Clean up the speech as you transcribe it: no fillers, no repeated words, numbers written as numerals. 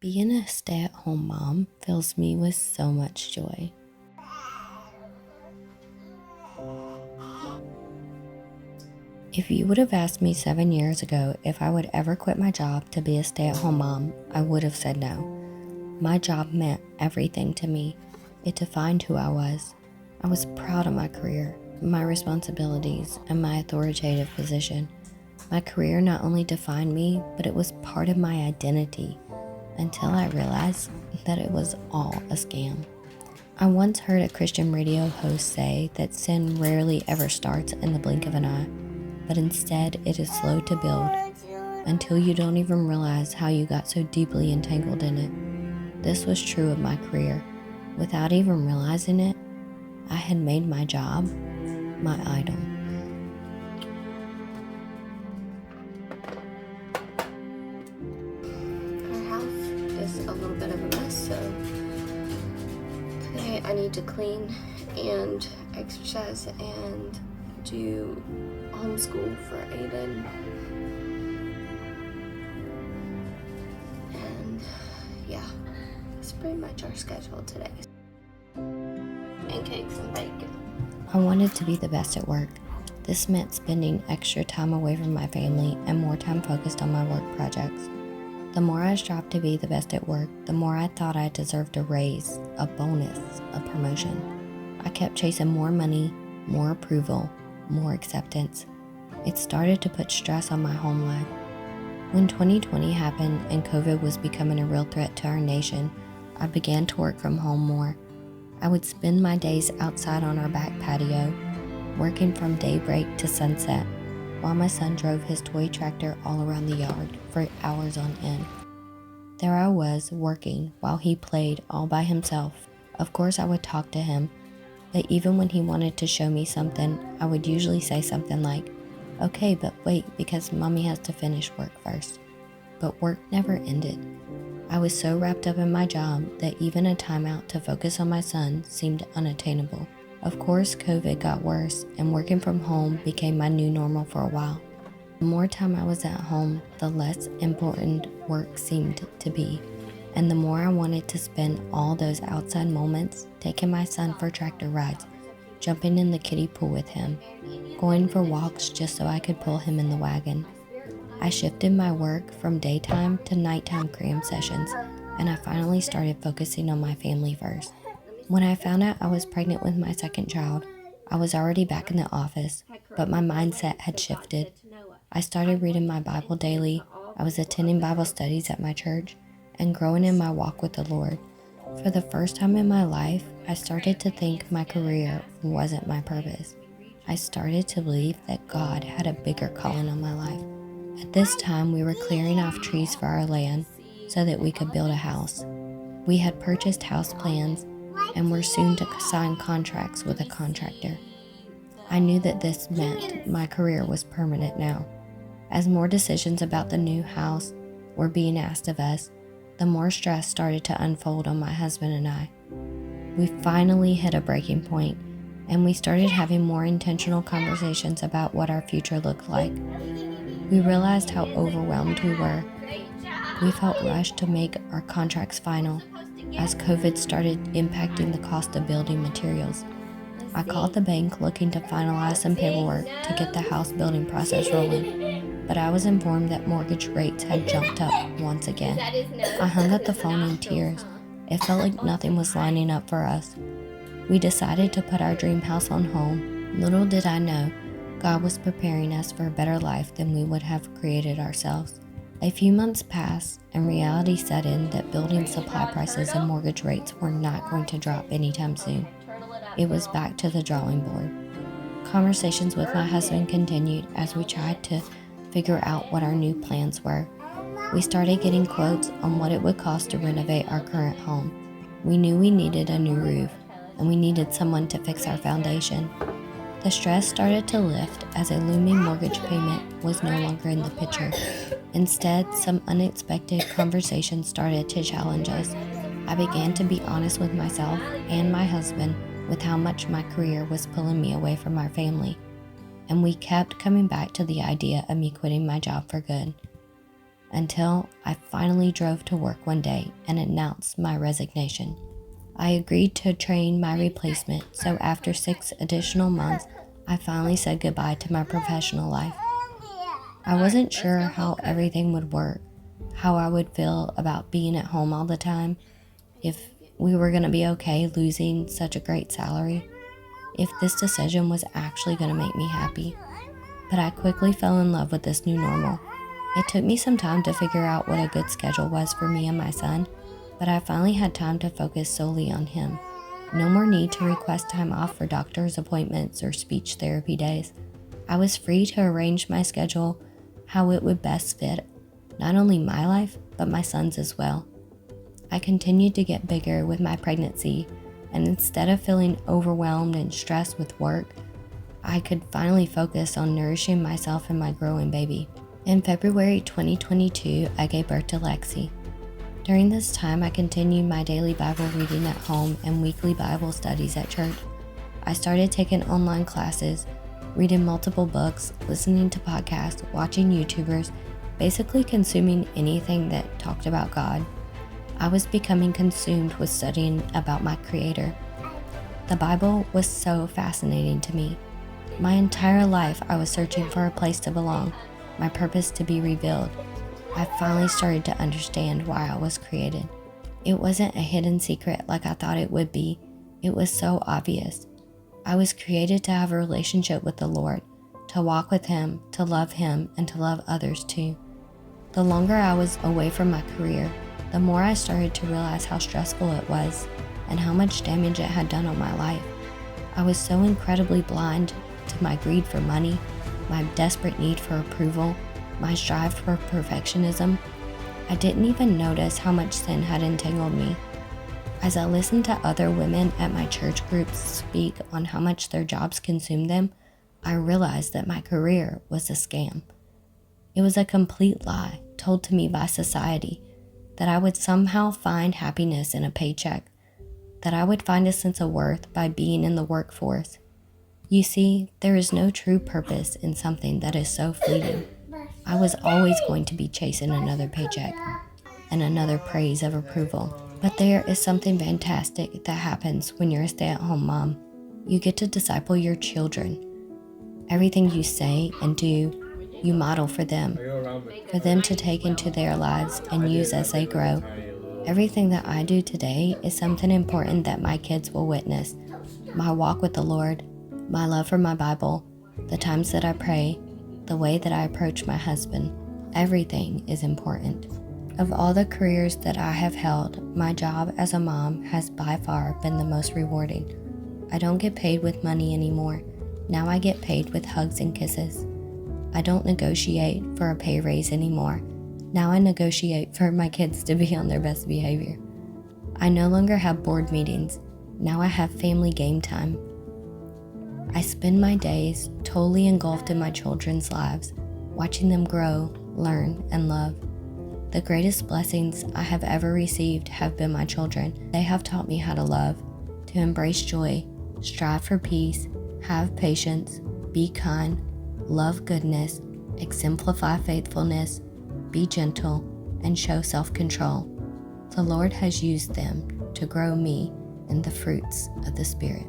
Being a stay-at-home mom fills me with so much joy. If you would have asked me 7 years ago if I would ever quit my job to be a stay-at-home mom, I would have said no. My job meant everything to me. It defined who I was. I was proud of my career, my responsibilities, and my authoritative position. My career not only defined me, but it was part of my identity until I realized that it was all a scam. I once heard a Christian radio host say that sin rarely ever starts in the blink of an eye, but instead it is slow to build until you don't even realize how you got so deeply entangled in it. This was true of my career. Without even realizing it, I had made my job my idol. Our house is a little bit of a mess, so today I need to clean and exercise and do homeschool for Aiden. And yeah, that's pretty much our schedule today. Pancakes and bacon. I wanted to be the best at work. This meant spending extra time away from my family and more time focused on my work projects. The more I strived to be the best at work, the more I thought I deserved a raise, a bonus, a promotion. I kept chasing more money, more approval, more acceptance. It started to put stress on my home life. When 2020 happened and COVID was becoming a real threat to our nation, I began to work from home more. I would spend my days outside on our back patio, working from daybreak to sunset, while my son drove his toy tractor all around the yard for hours on end. There I was, working while he played all by himself. Of course I would talk to him, but even when he wanted to show me something, I would usually say something like, "Okay, but wait, because mommy has to finish work first." But work never ended. I was so wrapped up in my job that even a timeout to focus on my son seemed unattainable. Of course, COVID got worse, and working from home became my new normal for a while. The more time I was at home, the less important work seemed to be, and the more I wanted to spend all those outside moments taking my son for tractor rides, jumping in the kiddie pool with him, going for walks just so I could pull him in the wagon. I shifted my work from daytime to nighttime cram sessions, and I finally started focusing on my family first. When I found out I was pregnant with my second child, I was already back in the office, but my mindset had shifted. I started reading my Bible daily, I was attending Bible studies at my church, and growing in my walk with the Lord. For the first time in my life, I started to think my career wasn't my purpose. I started to believe that God had a bigger calling on my life. At this time, we were clearing off trees for our land so that we could build a house. We had purchased house plans and were soon to sign contracts with a contractor. I knew that this meant my career was permanent now. As more decisions about the new house were being asked of us, the more stress started to unfold on my husband and I. We finally hit a breaking point, and we started having more intentional conversations about what our future looked like. We realized how overwhelmed we were. We felt rushed to make our contracts final as COVID started impacting the cost of building materials. I called the bank looking to finalize some paperwork to get the house building process rolling, but I was informed that mortgage rates had jumped up once again. I hung up the phone in tears. It felt like nothing was lining up for us. We decided to put our dream house on hold. Little did I know, God was preparing us for a better life than we would have created ourselves. A few months passed, and reality set in that building supply prices and mortgage rates were not going to drop anytime soon. It was back to the drawing board. Conversations with my husband continued as we tried to figure out what our new plans were. We started getting quotes on what it would cost to renovate our current home. We knew we needed a new roof, and we needed someone to fix our foundation. The stress started to lift as a looming mortgage payment was no longer in the picture. Instead, some unexpected conversations started to challenge us. I began to be honest with myself and my husband with how much my career was pulling me away from our family, and we kept coming back to the idea of me quitting my job for good. until I finally drove to work one day and announced my resignation. I agreed to train my replacement, so after 6 additional months, I finally said goodbye to my professional life. I wasn't sure how everything would work, how I would feel about being at home all the time, if we were going to be okay losing such a great salary, if this decision was actually going to make me happy. But I quickly fell in love with this new normal. It took me some time to figure out what a good schedule was for me and my son, but I finally had time to focus solely on him. No more need to request time off for doctor's appointments or speech therapy days. I was free to arrange my schedule how it would best fit not only my life, but my son's as well. I continued to get bigger with my pregnancy, and instead of feeling overwhelmed and stressed with work, I could finally focus on nourishing myself and my growing baby. In February 2022, I gave birth to Lexi. During this time, I continued my daily Bible reading at home and weekly Bible studies at church. I started taking online classes, reading multiple books, listening to podcasts, watching YouTubers, basically consuming anything that talked about God. I was becoming consumed with studying about my Creator. The Bible was so fascinating to me. My entire life, I was searching for a place to belong, my purpose to be revealed. I finally started to understand why I was created. It wasn't a hidden secret like I thought it would be. It was so obvious. I was created to have a relationship with the Lord, to walk with Him, to love Him, and to love others too. The longer I was away from my career, the more I started to realize how stressful it was and how much damage it had done on my life. I was so incredibly blind to my greed for money, my desperate need for approval, my strive for perfectionism. I didn't even notice how much sin had entangled me. As I listened to other women at my church groups speak on how much their jobs consumed them, I realized that my career was a scam. It was a complete lie told to me by society that I would somehow find happiness in a paycheck, that I would find a sense of worth by being in the workforce. You see, there is no true purpose in something that is so fleeting. I was always going to be chasing another paycheck and another praise of approval. But there is something fantastic that happens when you're a stay-at-home mom. You get to disciple your children. Everything you say and do, you model for them to take into their lives and use as they grow. Everything that I do today is something important that my kids will witness. My walk with the Lord, my love for my Bible, the times that I pray, the way that I approach my husband. Everything is important. Of all the careers that I have held, my job as a mom has by far been the most rewarding. I don't get paid with money anymore. Now I get paid with hugs and kisses. I don't negotiate for a pay raise anymore. Now I negotiate for my kids to be on their best behavior. I no longer have board meetings. Now I have family game time. I spend my days totally engulfed in my children's lives, watching them grow, learn, and love. The greatest blessings I have ever received have been my children. They have taught me how to love, to embrace joy, strive for peace, have patience, be kind, love goodness, exemplify faithfulness, be gentle, and show self-control. The Lord has used them to grow me in the fruits of the Spirit.